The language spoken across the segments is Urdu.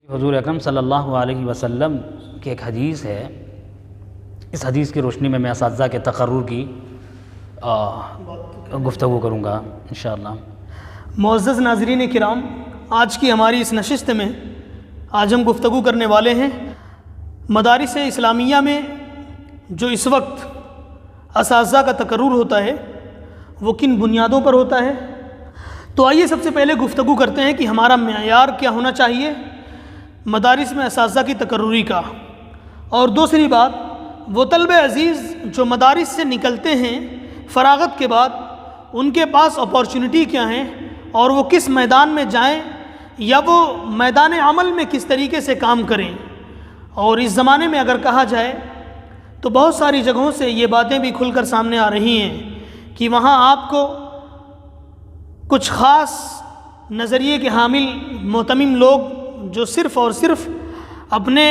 حضور اکرم صلی اللہ علیہ وسلم کی ایک حدیث ہے، اس حدیث کی روشنی میں اساتذہ کے تقرر کی گفتگو کروں گا انشاءاللہ۔ معزز ناظرین کرام، آج کی ہماری اس نشست میں آج ہم گفتگو کرنے والے ہیں مدارس اسلامیہ میں جو اس وقت اساتذہ کا تقرر ہوتا ہے وہ کن بنیادوں پر ہوتا ہے۔ تو آئیے سب سے پہلے گفتگو کرتے ہیں کہ ہمارا معیار کیا ہونا چاہیے مدارس میں اساتذہ کی تقرری کا، اور دوسری بات وہ طلبہ عزیز جو مدارس سے نکلتے ہیں فراغت کے بعد ان کے پاس اپارچونٹی کیا ہیں اور وہ کس میدان میں جائیں یا وہ میدان عمل میں کس طریقے سے کام کریں۔ اور اس زمانے میں اگر کہا جائے تو بہت ساری جگہوں سے یہ باتیں بھی کھل کر سامنے آ رہی ہیں کہ وہاں آپ کو کچھ خاص نظریے کے حامل محتمم لوگ جو صرف اور صرف اپنے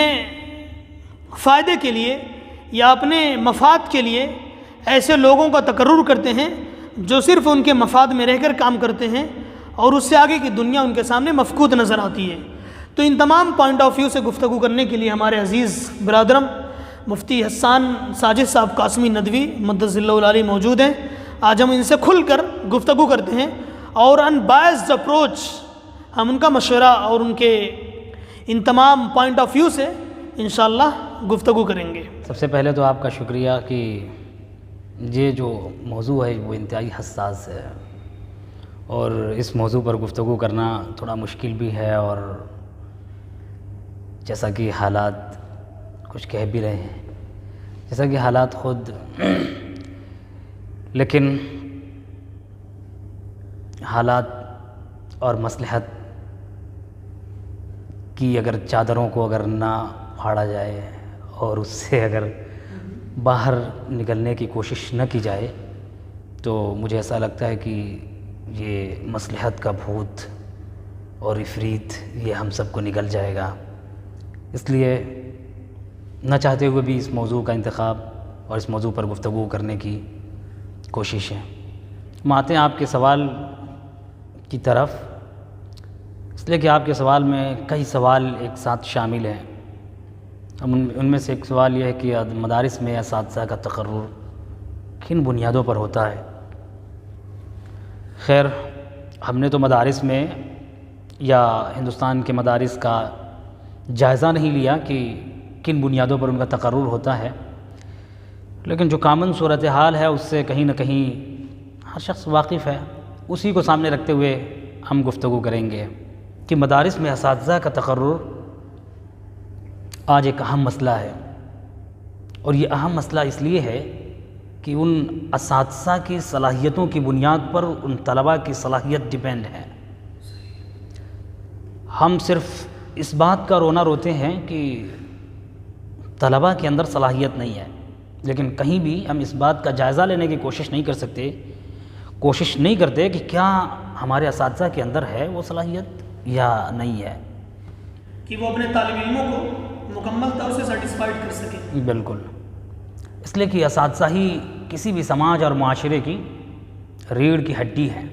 فائدے کے لیے یا اپنے مفاد کے لیے ایسے لوگوں کا تقرر کرتے ہیں جو صرف ان کے مفاد میں رہ کر کام کرتے ہیں اور اس سے آگے کی دنیا ان کے سامنے مفقود نظر آتی ہے۔ تو ان تمام پوائنٹ آف ویو سے گفتگو کرنے کے لیے ہمارے عزیز برادرم مفتی حسان ساجد صاحب قاسمی ندوی مدث اللہ العلی موجود ہیں۔ آج ہم ان سے کھل کر گفتگو کرتے ہیں اور ان بائزڈ اپروچ ہم ان کا مشورہ اور ان کے ان تمام پوائنٹ آف ویو سے انشاءاللہ گفتگو کریں گے۔ سب سے پہلے تو آپ کا شکریہ کہ یہ جو موضوع ہے وہ انتہائی حساس ہے اور اس موضوع پر گفتگو کرنا تھوڑا مشکل بھی ہے، اور جیسا کہ حالات کچھ کہہ بھی رہے ہیں، جیسا کہ حالات خود لیکن حالات اور مصلحت کی اگر چادروں کو اگر نہ پھاڑا جائے اور اس سے اگر باہر نکلنے کی کوشش نہ کی جائے تو مجھے ایسا لگتا ہے کہ یہ مصلحت کا بھوت اور عفریت یہ ہم سب کو نگل جائے گا۔ اس لیے نہ چاہتے ہوئے بھی اس موضوع کا انتخاب اور اس موضوع پر گفتگو کرنے کی کوشش ہے۔ ہم آتے ہیں آپ کے سوال کی طرف، اس لیے کہ آپ کے سوال میں کئی سوال ایک ساتھ شامل ہیں۔ ان میں سے ایک سوال یہ ہے کہ مدارس میں اساتذہ کا تقرر کن بنیادوں پر ہوتا ہے۔ خیر، ہم نے تو مدارس میں یا ہندوستان کے مدارس کا جائزہ نہیں لیا کہ کن بنیادوں پر ان کا تقرر ہوتا ہے، لیکن جو کامن صورتحال ہے اس سے کہیں نہ کہیں ہر شخص واقف ہے، اسی کو سامنے رکھتے ہوئے ہم گفتگو کریں گے کہ مدارس میں اساتذہ کا تقرر آج ایک اہم مسئلہ ہے، اور یہ اہم مسئلہ اس لیے ہے کہ ان اساتذہ کی صلاحیتوں کی بنیاد پر ان طلباء کی صلاحیت ڈیپینڈ ہے۔ ہم صرف اس بات کا رونا روتے ہیں کہ طلباء کے اندر صلاحیت نہیں ہے، لیکن کہیں بھی ہم اس بات کا جائزہ لینے کی کوشش نہیں کر سکتے، کوشش نہیں کرتے کہ کیا ہمارے اساتذہ کے اندر ہے وہ صلاحیت یا نہیں ہے، کہ وہ اپنے طالب علموں کو مکمل طور سے سیٹسفائیڈ کر سکیں۔ بالکل، اس لیے کہ اساتذہ ہی کسی بھی سماج اور معاشرے کی ریڑھ کی ہڈی ہے۔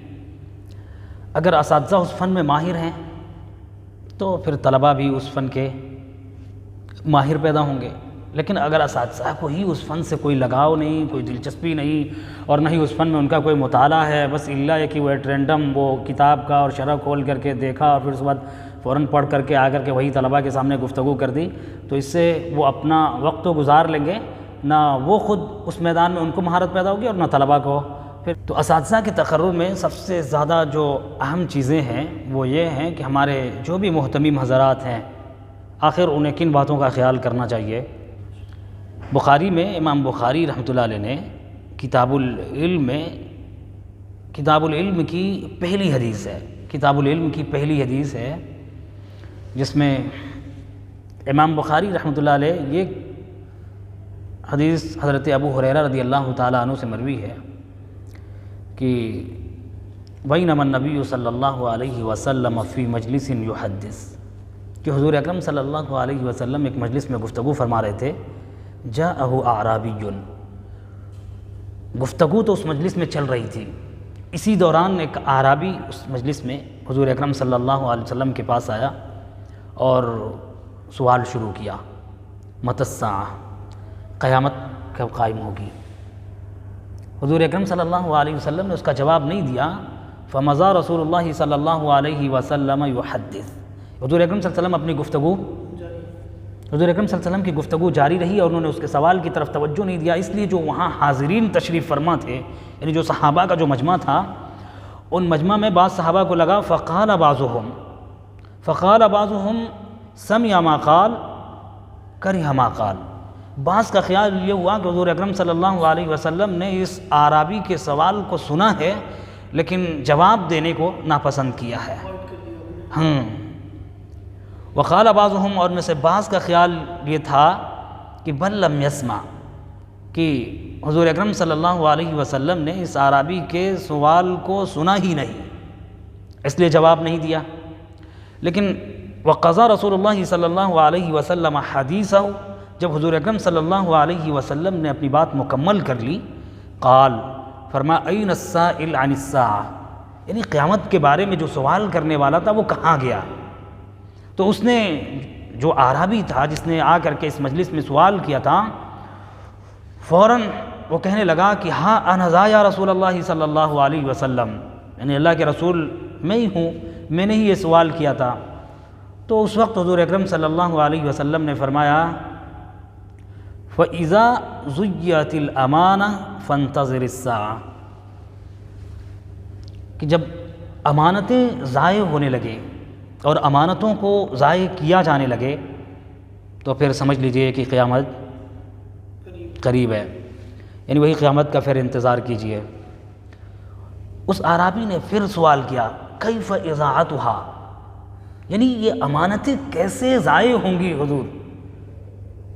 اگر اساتذہ اس فن میں ماہر ہیں تو پھر طلباء بھی اس فن کے ماہر پیدا ہوں گے، لیکن اگر اساتذہ کو ہی اس فن سے کوئی لگاؤ نہیں، کوئی دلچسپی نہیں، اور نہ ہی اس فن میں ان کا کوئی مطالعہ ہے، بس الا یہ کہ وہ ایٹ رینڈم وہ کتاب کا اور شرح کھول کر کے دیکھا اور پھر اس کے بعد فوراً پڑھ کر کے آ کر کے وہی طلباء کے سامنے گفتگو کر دی، تو اس سے وہ اپنا وقت تو گزار لیں گے، نہ وہ خود اس میدان میں ان کو مہارت پیدا ہوگی اور نہ طلباء کو۔ پھر تو اساتذہ کے تقرر میں سب سے زیادہ جو اہم چیزیں ہیں وہ یہ ہیں کہ ہمارے جو بھی محتمم حضرات ہیں آخر انہیں کن باتوں کا خیال کرنا چاہیے۔ بخاری میں امام بخاری رحمۃ اللہ علیہ نے کتاب العلم میں کتاب العلم کی پہلی حدیث ہے، کتاب العلم کی پہلی حدیث ہے جس میں امام بخاری رحمۃ اللہ علیہ یہ حدیث حضرت ابو ہریرہ رضی اللہ تعالیٰ عنہ سے مروی ہے کہ بینما النبی صلی اللہ علیہ وسلم فی مجلس یحدث، کہ حضور اکرم صلی اللہ علیہ وسلم ایک مجلس میں گفتگو فرما رہے تھے، جاءہ اعرابی، گفتگو تو اس مجلس میں چل رہی تھی، اسی دوران ایک اعرابی اس مجلس میں حضور اکرم صلی اللہ علیہ وسلم کے پاس آیا اور سوال شروع کیا، متی الساعہ، قیامت کب قائم ہوگی؟ حضور اکرم صلی اللہ علیہ وسلم نے اس کا جواب نہیں دیا۔ فمضى رسول اللہ صلی اللہ علیہ وسلم یحدث، حضور اکرم صلی اللہ علیہ وسلم اپنی گفتگو حضور اکرم صلی اللہ علیہ وسلم کی گفتگو جاری رہی اور انہوں نے اس کے سوال کی طرف توجہ نہیں دیا، اس لیے جو وہاں حاضرین تشریف فرما تھے، یعنی جو صحابہ کا جو مجمع تھا، ان مجمع میں بعض صحابہ کو لگا فقال بعضهم سمع ما قال کرہ ما قال، بعض کا خیال یہ ہوا کہ حضور اکرم صلی اللہ علیہ وسلم نے اس اعرابی کے سوال کو سنا ہے لیکن جواب دینے کو ناپسند کیا ہے۔ وقال بعضهم، اور میں سے بعض کا خیال یہ تھا کہ بل لم يسمع، کہ حضور اکرم صلی اللہ علیہ وسلم نے اس اعرابی کے سوال کو سنا ہی نہیں، اس لیے جواب نہیں دیا۔ لیکن وقضى رسول اللہ صلی اللہ علیہ وسلم حدیثہ، جب حضور اکرم صلی اللہ علیہ وسلم نے اپنی بات مکمل کر لی، قال، فرمایا این السائل عن الساعہ، یعنی قیامت کے بارے میں جو سوال کرنے والا تھا وہ کہاں گیا؟ تو اس نے، جو اعرابی تھا جس نے آ کر کے اس مجلس میں سوال کیا تھا، فوراً وہ کہنے لگا کہ ہاں انا ذا یا رسول اللہ صلی اللہ علیہ وسلم، یعنی اللہ کے رسول میں ہی ہوں، میں نے ہی یہ سوال کیا تھا۔ تو اس وقت حضور اکرم صلی اللہ علیہ وسلم نے فرمایا فَإِذَا زُيَّتِ الْأَمَانَةُ فَانْتَظِرِ السَّاعَةَ، کہ جب امانتیں ضائع ہونے لگے اور امانتوں کو ضائع کیا جانے لگے تو پھر سمجھ لیجئے کہ قیامت قریب ہے، یعنی وہی قیامت کا پھر انتظار کیجئے۔ اس اعرابی نے پھر سوال کیا کیف اضاعتها، یعنی یہ امانتیں کیسے ضائع ہوں گی حضور؟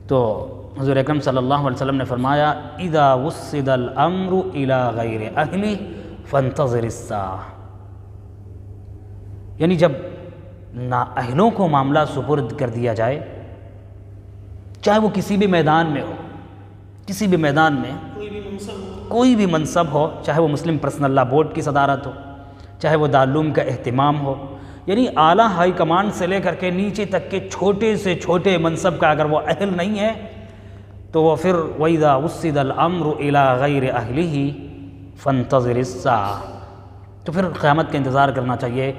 تو حضور اکرم صلی اللہ علیہ وسلم نے فرمایا اذا وسد الامر الى غیر اہلہ فانتظر الساعہ، یعنی جب نااہلوں کو معاملہ سپرد کر دیا جائے، چاہے وہ کسی بھی میدان میں ہو، کسی بھی میدان میں کوئی بھی منصب ہو، چاہے وہ مسلم پرسنل لا بورڈ کی صدارت ہو، چاہے وہ دارالعلوم کا اہتمام ہو، یعنی اعلیٰ ہائی کمانڈ سے لے کر کے نیچے تک کے چھوٹے سے چھوٹے منصب کا اگر وہ اہل نہیں ہے تو وہ پھر وَإِذَا وُسِّدَ الْأَمْرُ إِلَىٰ غَيْرِ أَهْلِهِ فَانْتَظِرِ السَّاعَةَ، تو پھر قیامت کا انتظار کرنا چاہیے۔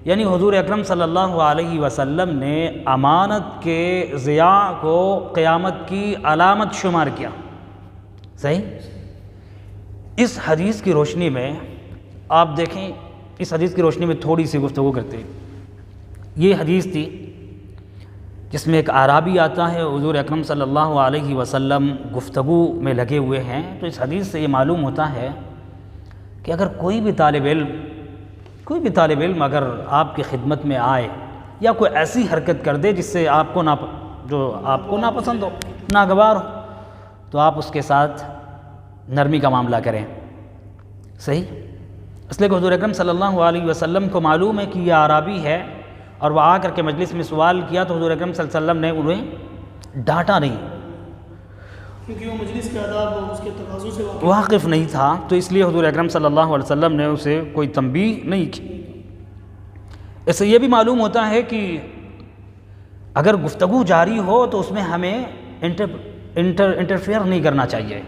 یعنی حضور اکرم صلی اللہ علیہ وسلم نے امانت کے ضیاع کو قیامت کی علامت شمار کیا۔ صحیح؟ اس حدیث کی روشنی میں آپ دیکھیں، اس حدیث کی روشنی میں تھوڑی سی گفتگو کرتے ہیں۔ یہ حدیث تھی جس میں ایک اعرابی آتا ہے، حضور اکرم صلی اللہ علیہ وسلم گفتگو میں لگے ہوئے ہیں، تو اس حدیث سے یہ معلوم ہوتا ہے کہ اگر کوئی بھی طالب علم اگر آپ کی خدمت میں آئے یا کوئی ایسی حرکت کر دے جس سے جو آپ کو ناپسند ہو، ناگوار ہو، تو آپ اس کے ساتھ نرمی کا معاملہ کریں۔ صحیح؟ اس لیے کہ حضور اکرم صلی اللہ علیہ وسلم کو معلوم ہے کہ یہ اعرابی ہے اور وہ آ کر کے مجلس میں سوال کیا، تو حضور اکرم صلی اللہ علیہ وسلم نے انہیں ڈانٹا نہیں، کیونکہ وہ مجلس کے آداب اور اس کے تقاضوں سے واقف نہیں تھا، تو اس لیے حضور اکرم صلی اللہ علیہ وسلم نے اسے کوئی تنبیہ نہیں کی۔ اس سے یہ بھی معلوم ہوتا ہے کہ اگر گفتگو جاری ہو تو اس میں ہمیں انٹرفیئر نہیں کرنا چاہیے،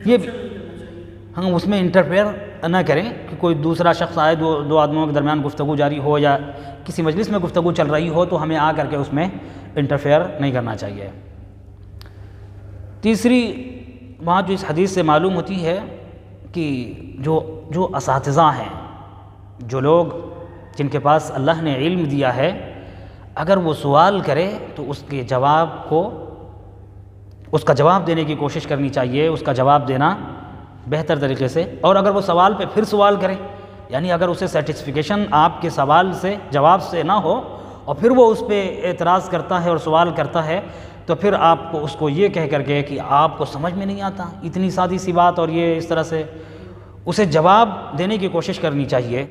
یہ بھی ہم اس میں انٹرفیئر نہ کریں کہ کوئی دوسرا شخص آئے، دو آدمیوں کے درمیان گفتگو جاری ہو یا کسی مجلس میں گفتگو چل رہی ہو تو ہمیں آ کر کے اس میں انٹرفیئر نہیں کرنا چاہیے۔ تیسری بات جو اس حدیث سے معلوم ہوتی ہے کہ جو اساتذہ ہیں، جو لوگ جن کے پاس اللہ نے علم دیا ہے، اگر وہ سوال کرے تو اس کا جواب دینے کی کوشش کرنی چاہیے، اس کا جواب دینا بہتر طریقے سے۔ اور اگر وہ سوال پہ پھر سوال کرے، یعنی اگر اسے سیٹسفیکیشن آپ کے سوال سے جواب سے نہ ہو اور پھر وہ اس پہ اعتراض کرتا ہے اور سوال کرتا ہے، تو پھر آپ کو اس کو یہ کہہ کر کے کہ آپ کو سمجھ میں نہیں آتا اتنی سادی سی بات، اور یہ اس طرح سے اسے جواب دینے کی کوشش کرنی چاہیے۔